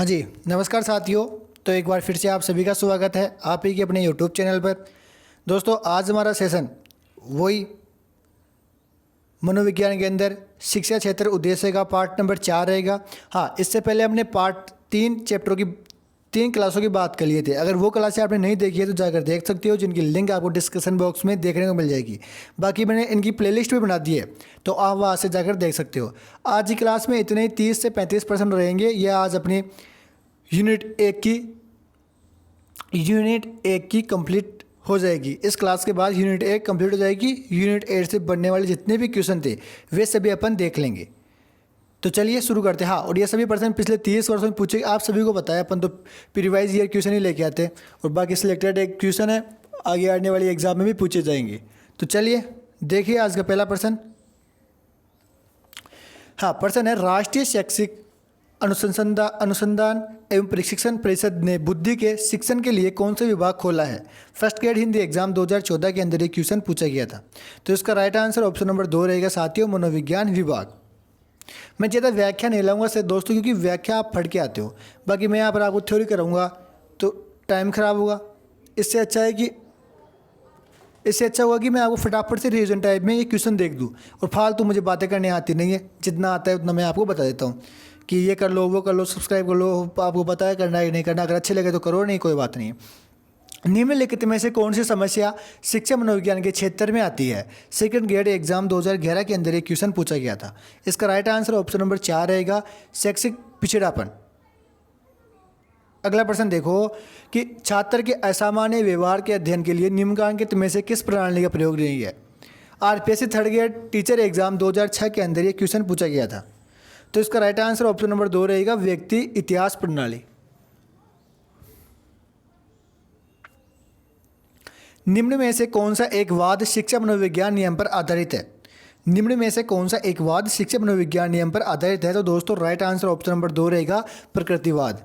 हाँ जी, नमस्कार साथियों। तो एक बार फिर से आप सभी का स्वागत है आप ही के अपने यूट्यूब चैनल पर। दोस्तों, आज हमारा सेशन वही मनोविज्ञान के अंदर शिक्षा क्षेत्र उद्देश्य का पार्ट नंबर 4 रहेगा। हाँ, इससे पहले हमने पार्ट 3 चैप्टरों की 3 क्लासों की बात कर लिए थे। अगर वो क्लासें आपने नहीं देखी है तो जाकर देख सकते हो, जिनकी लिंक आपको डिस्क्रिप्शन बॉक्स में देखने को मिल जाएगी। बाकी मैंने इनकी प्लेलिस्ट भी बना दी है, तो आप वहाँ से जाकर देख सकते हो। आज की क्लास में इतने ही 30 से 35% रहेंगे। ये आज अपनी यूनिट 1 की कंप्लीट हो जाएगी। इस क्लास के बाद यूनिट 1 कंप्लीट हो जाएगी। यूनिट 8 से बनने वाले जितने भी क्वेश्चन थे वे सभी अपन देख लेंगे। तो चलिए शुरू करते हैं। हाँ, और ये सभी प्रश्न पिछले 30 वर्षों में पूछे। आप सभी को बताया, अपन तो प्रीवाइज ईयर क्वेश्चन ही लेके आते हैं, और बाकी सिलेक्टेड एक क्वेश्चन है आगे आने वाली एग्जाम में भी पूछे जाएंगे। तो चलिए देखिए आज का पहला प्रश्न। हाँ, प्रश्न है, राष्ट्रीय शैक्षिक अनुसंधान एवं प्रशिक्षण परिषद ने बुद्धि के शिक्षण के लिए कौन सा विभाग खोला है? फर्स्ट ग्रेड हिंदी एग्जाम 2014 के अंदर ये क्वेश्चन पूछा गया था। तो इसका राइट आंसर ऑप्शन नंबर 2 रहेगा साथियों, मनोविज्ञान विभाग। मैं ज़्यादा व्याख्या नहीं लाऊंगा से दोस्तों, क्योंकि व्याख्या आप पढ़ के आते हो। बाकी मैं यहाँ पर आपको थ्योरी कराऊंगा तो टाइम खराब होगा। इससे अच्छा होगा कि मैं आपको फटाफट से रिवीजन टाइप में ये क्वेश्चन देख दूँ, और फालतू मुझे बातें करने आती नहीं है। जितना आता है उतना मैं आपको बता देता हूँ कि ये कर लो, वो कर लो, सब्सक्राइब कर लो। आपको पता है करना है नहीं करना। अगर अच्छे लगे तो करो, नहीं कोई बात नहीं। निम्नलिखित में से कौन सी समस्या शिक्षा मनोविज्ञान के क्षेत्र में आती है? सेकंड ग्रेड एग्जाम 2011 के अंदर एक क्वेश्चन पूछा गया था। इसका राइट आंसर ऑप्शन नंबर 4 रहेगा, शैक्षिक पिछड़ापन। अगला प्रश्न देखो कि छात्र के असामान्य व्यवहार के अध्ययन के लिए निम्नलिखित में से किस प्रणाली का प्रयोग नहीं है? RPSC third grade teacher exam 2006 के अंदर ये क्वेश्चन पूछा गया था। तो इसका राइट आंसर ऑप्शन नंबर 2 रहेगा, व्यक्ति इतिहास प्रणाली। निम्न में से कौन सा एक वाद शिक्षा मनोविज्ञान नियम पर आधारित है? निम्न में से कौन सा एक वाद शिक्षा मनोविज्ञान नियम पर आधारित है? तो दोस्तों राइट आंसर ऑप्शन नंबर 2 रहेगा, प्रकृतिवाद।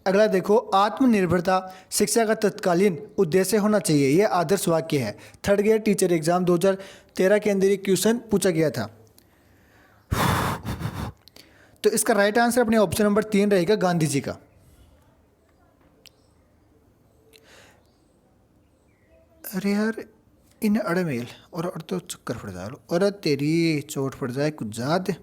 अगला देखो, आत्मनिर्भरता शिक्षा का तत्कालीन उद्देश्य होना चाहिए, यह आदर्श वाक्य है। थर्ड ग्रेड टीचर एग्जाम 2013 के अंदर एक क्वेश्चन पूछा गया था। तो इसका राइट आंसर अपने ऑप्शन नंबर 3 रहेगा, गांधी जी का। अरे यार, इन अड़मेल और तो चक्कर पड़ जाए, और तेरी चोट पड़ जाए कुछ ज़्यादा।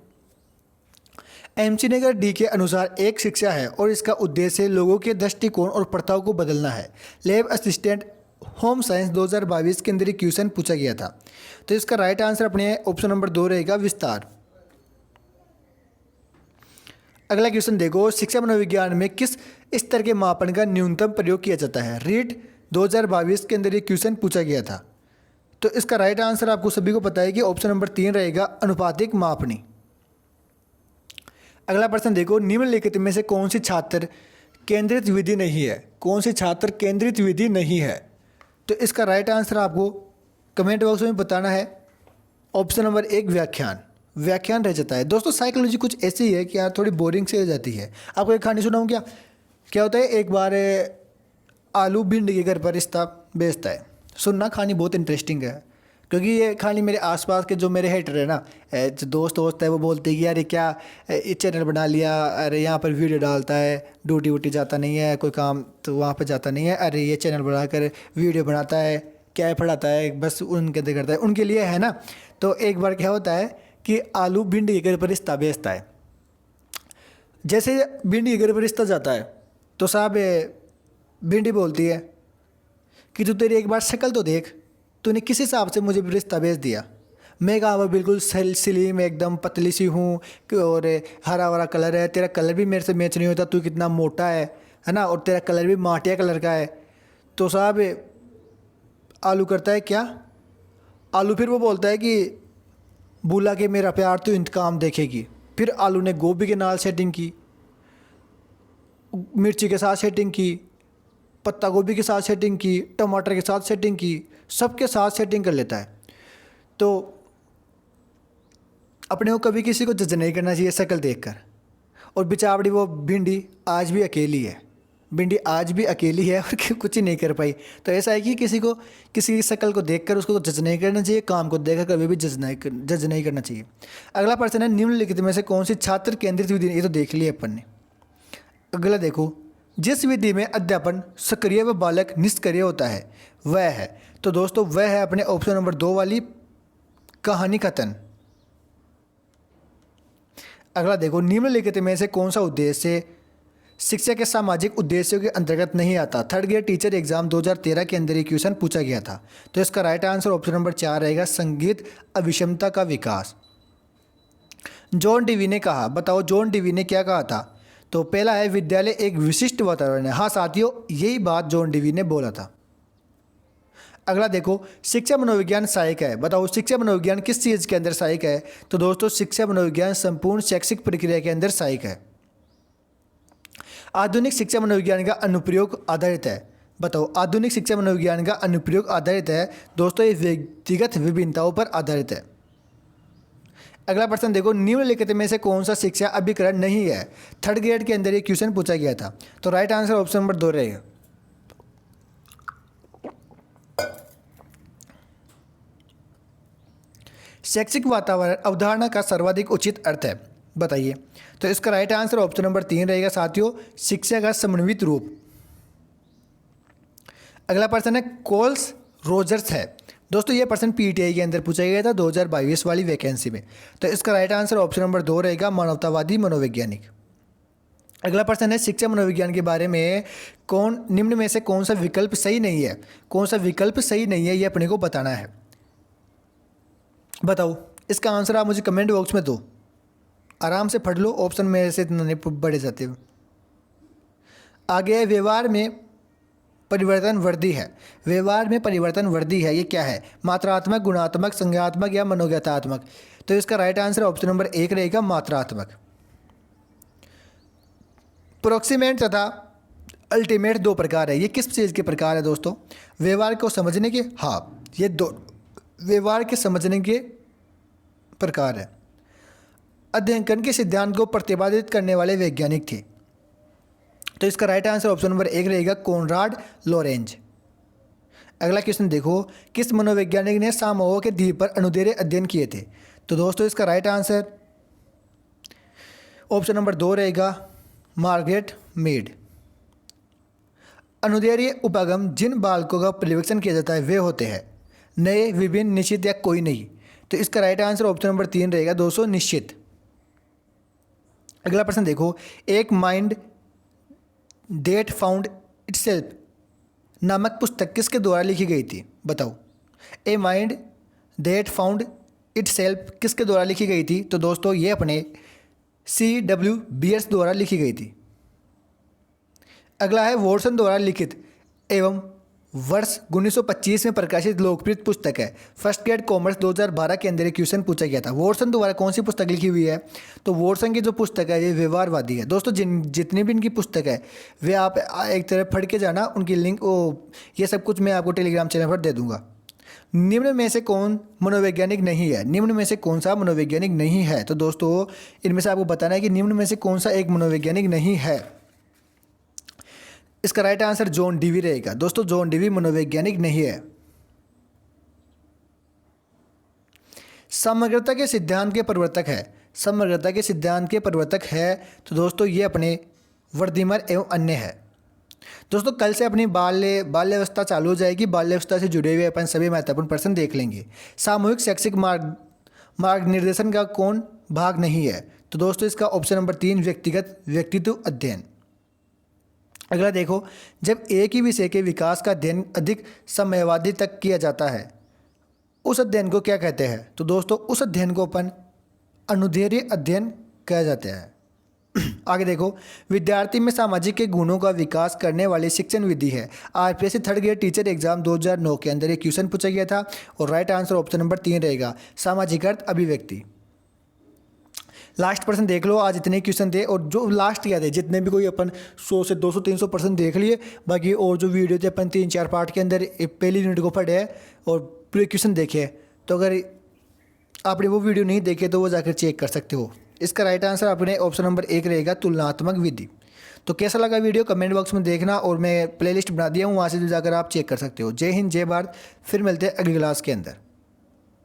एमसी नगर डी के अनुसार एक शिक्षा है और इसका उद्देश्य लोगों के दृष्टिकोण और प्रथाओं को बदलना है। लैब असिस्टेंट होम साइंस 2022 के अंदर एक क्वेश्चन पूछा गया था। तो इसका राइट आंसर अपने ऑप्शन नंबर 2 रहेगा, विस्तार। अगला क्वेश्चन देखो, शिक्षा मनोविज्ञान में किस स्तर के मापन का न्यूनतम प्रयोग किया जाता है? रीट 2022 के अंदर ये क्वेश्चन पूछा गया था। तो इसका राइट आंसर आपको सभी को पता है कि ऑप्शन नंबर 3 रहेगा, अनुपातिक मापनी। अगला प्रश्न देखो, निम्नलिखित में से कौन सी छात्र केंद्रित विधि नहीं है? कौन सी छात्र केंद्रित विधि नहीं है? तो इसका राइट आंसर आपको कमेंट बॉक्स में बताना है। ऑप्शन नंबर 1, व्याख्यान रह जाता है। दोस्तों, साइकोलॉजी कुछ ऐसी ही है कि यार थोड़ी बोरिंग से हो जाती है। आपको एक कहानी सुनाऊं क्या होता है, एक बार आलू भिंडी के घर पर रिश्ता बेचता है। सुनना, कहानी बहुत इंटरेस्टिंग है, क्योंकि ये कहानी मेरे आसपास के जो मेरे हेटर है ना, जो दोस्त है, वो बोलते हैं कि यार ये क्या चैनल बना लिया, अरे यहाँ पर वीडियो डालता है, ड्यूटी वूटी जाता नहीं है, कोई काम तो वहाँ पर जाता नहीं है, अरे ये चैनल बनाकर वीडियो बनाता है, क्या पढ़ाता है, बस उनके दे करता है, उनके लिए है ना। तो एक बार क्या होता है कि आलू भिंडी के घर पर रिश्ता बेचता है। जैसे भिंडी के घर पर रिश्ता जाता है तो साहब भिंडी बोलती है कि तू तेरी एक बार शक्ल तो देख, तूने किस हिसाब से मुझे रिश्ता भेज दिया। मैं कहा वह बिल्कुल स्लिम एकदम पतली सी हूँ, और हरा भरा कलर है, तेरा कलर भी मेरे से मैच नहीं होता, तू कितना मोटा है ना, और तेरा कलर भी माटिया कलर का है। तो साहब आलू करता है क्या? आलू फिर वो बोलता है कि बोला कि मेरा प्यार तो इंतकाम देखेगी। फिर आलू ने गोभी के नाल सेटिंग की, मिर्ची के साथ सेटिंग की, पत्ता गोभी के साथ सेटिंग की, टमाटर के साथ सेटिंग की, सबके साथ सेटिंग कर लेता है। तो अपने को कभी किसी को जज नहीं करना चाहिए शक्ल देखकर। और बेचावड़ी वो भिंडी आज भी अकेली है, और कुछ ही नहीं कर पाई। तो ऐसा है कि किसी की शक्ल को देखकर उसको जज नहीं करना चाहिए, काम को देखकर कभी भी जज नहीं करना चाहिए। अगला प्रश्न है, निम्नलिखित में से कौन सी छात्र केंद्रित विधि? ये तो देख लिया अपन ने। अगला देखो, जिस विधि में अध्यापन सक्रिय व बालक निष्क्रिय होता है वह है। तो दोस्तों वह है अपने ऑप्शन नंबर 2 वाली कहानी कथन। अगला देखो, निम्नलिखित में से कौन सा उद्देश्य शिक्षा के सामाजिक उद्देश्यों के अंतर्गत नहीं आता। थर्ड ग्रेड टीचर एग्जाम 2013 के अंदर ये क्वेश्चन पूछा गया था। तो इसका राइट आंसर ऑप्शन नंबर 4 रहेगा, संगीत अभिक्षमता का विकास। जॉन डीवी ने कहा, बताओ जॉन डीवी ने क्या कहा था। तो पहला है विद्यालय एक विशिष्ट वातावरण है। हाँ साथियों, यही बात जॉन डीवी ने बोला था। अगला देखो, शिक्षा मनोविज्ञान सहायक है। बताओ शिक्षा मनोविज्ञान किस चीज़ के अंदर सहायक है। तो दोस्तों शिक्षा मनोविज्ञान संपूर्ण शैक्षिक प्रक्रिया के अंदर सहायक है। आधुनिक शिक्षा मनोविज्ञान का अनुप्रयोग आधारित है। बताओ आधुनिक शिक्षा मनोविज्ञान का अनुप्रयोग आधारित है। दोस्तों ये व्यक्तिगत विभिन्नताओं पर आधारित है। अगला प्रश्न देखो, निम्नलिखित में से कौन सा शिक्षा अभिकरण नहीं है। थर्ड ग्रेड के अंदर ये क्वेश्चन पूछा गया था। तो राइट आंसर ऑप्शन नंबर 2 रहेगा। शैक्षिक वातावरण अवधारणा का सर्वाधिक उचित अर्थ है। बताइए। तो इसका राइट आंसर ऑप्शन नंबर 3 रहेगा साथियों, शिक्षा का समन्वित रूप। अगला प्रश्न है कोल्स रोजर्स है। दोस्तों ये प्रश्न पीटीआई के अंदर पूछा गया था 2022 वाली वैकेंसी में। तो इसका राइट आंसर ऑप्शन नंबर 2 रहेगा, मानवतावादी मनोवैज्ञानिक। अगला प्रश्न है शिक्षा मनोविज्ञान के बारे में निम्न में से कौन सा विकल्प सही नहीं है। कौन सा विकल्प सही नहीं है ये अपने को बताना है। बताओ इसका आंसर आप मुझे कमेंट बॉक्स में दो, आराम से पढ़ लो, ऑप्शन मेरे से इतने बड़े जाते हो। आगे है व्यवहार में परिवर्तन वर्दी है। व्यवहार में परिवर्तन वर्दी है, ये क्या है। मात्रात्मक, गुणात्मक, संज्ञात्मक या मनोज्ञातात्मक। तो इसका राइट आंसर ऑप्शन नंबर 1 रहेगा, मात्रात्मक। प्रोक्सीमेट तथा अल्टीमेट 2 प्रकार है। ये किस चीज़ के प्रकार है दोस्तों। व्यवहार को समझने के, हाँ ये 2 व्यवहार के समझने के प्रकार है। अध्ययन के सिद्धांत को प्रतिपादित करने वाले वैज्ञानिक थे। तो इसका राइट आंसर ऑप्शन नंबर 1 रहेगा, कोनराड लोरेंज। अगला क्वेश्चन देखो, किस मनोवैज्ञानिक ने सामोआ के द्वीप पर अणुधैर्य अध्ययन किए थे। तो दोस्तों इसका राइट आंसर ऑप्शन नंबर 2 रहेगा, मार्गरेट मीड। अणुधैर्य उपागम जिन बालकों का पर्यवेक्षण किया जाता है वे होते हैं नए, विभिन्न, निश्चित या कोई नहीं। तो इसका राइट आंसर ऑप्शन नंबर 3 रहेगा दोस्तों, निश्चित। अगला प्रश्न देखो, एक माइंड दैट फाउंड इटसेल्फ नामक पुस्तक किसके द्वारा लिखी गई थी। बताओ a mind that found itself किसके द्वारा लिखी गई थी। तो दोस्तों ये अपने C.W. बियर्स द्वारा लिखी गई थी। अगला है वॉटसन द्वारा लिखित एवं वर्ष 1925 में प्रकाशित लोकप्रिय पुस्तक है। फर्स्ट ग्रेड कॉमर्स 2012 के अंदर एक क्वेश्चन पूछा गया था, वॉटसन द्वारा कौन सी पुस्तक लिखी हुई है। तो वॉटसन की जो पुस्तक है ये व्यवहारवादी है। दोस्तों जितनी भी इनकी पुस्तक है वे आप एक तरफ पढ़ के जाना, उनकी लिंक ये सब कुछ मैं आपको टेलीग्राम चैनल पर दे दूंगा। निम्न में से कौन मनोवैज्ञानिक नहीं है। निम्न में से कौन सा मनोवैज्ञानिक नहीं है। तो दोस्तों इनमें से आपको बताना है कि निम्न में से कौन सा एक मनोवैज्ञानिक नहीं है। इसका राइट आंसर जॉन डीवी रहेगा। दोस्तों जॉन डीवी मनोवैज्ञानिक नहीं है। समग्रता के सिद्धांत के प्रवर्तक है। समग्रता के सिद्धांत के प्रवर्तक है तो दोस्तों ये अपने वर्दीमर एवं अन्य है। दोस्तों कल से अपनी बाल्यावस्था चालू हो जाएगी। बाल्यावस्था से जुड़े हुए अपन सभी महत्वपूर्ण प्रश्न देख लेंगे। सामूहिक शैक्षिक मार्ग निर्देशन का कौन भाग नहीं है। तो दोस्तों इसका ऑप्शन नंबर 3 व्यक्तित्व अध्ययन। अगला देखो, जब एक ही विषय के विकास का अध्ययन अधिक समयावधि तक किया जाता है उस अध्ययन को क्या कहते हैं। तो दोस्तों उस अध्ययन को अपन अणुधैर्य अध्ययन कहा जाता है। आगे देखो, विद्यार्थी में सामाजिक के गुणों का विकास करने वाली शिक्षण विधि है। RPSC third grade teacher exam 2009 के अंदर एक क्वेश्चन पूछा गया था और राइट आंसर ऑप्शन नंबर 3 रहेगा, सामाजिक अर्थ अभिव्यक्ति। लास्ट प्रश्न देख लो, आज इतने क्वेश्चन थे और जो लास्ट क्या थे जितने भी कोई अपन 100 से 200 300 प्रश्न देख लिए। बाकी और जो वीडियो थे अपन 3-4 पार्ट के अंदर पहली यूनिट को पढ़े हैं और पूरे क्वेश्चन देखे। तो अगर आपने वो वीडियो नहीं देखे तो वो जाकर चेक कर सकते हो। इसका राइट आंसर अपने ऑप्शन नंबर 1 रहेगा, तुलनात्मक विधि। तो कैसा लगा वीडियो कमेंट बॉक्स में देखना और मैं प्लेलिस्ट बना दिया हूँ, वहाँ से जाकर आप चेक कर सकते हो। जय हिंद, जय भारत। फिर मिलते हैं अगली क्लास के अंदर।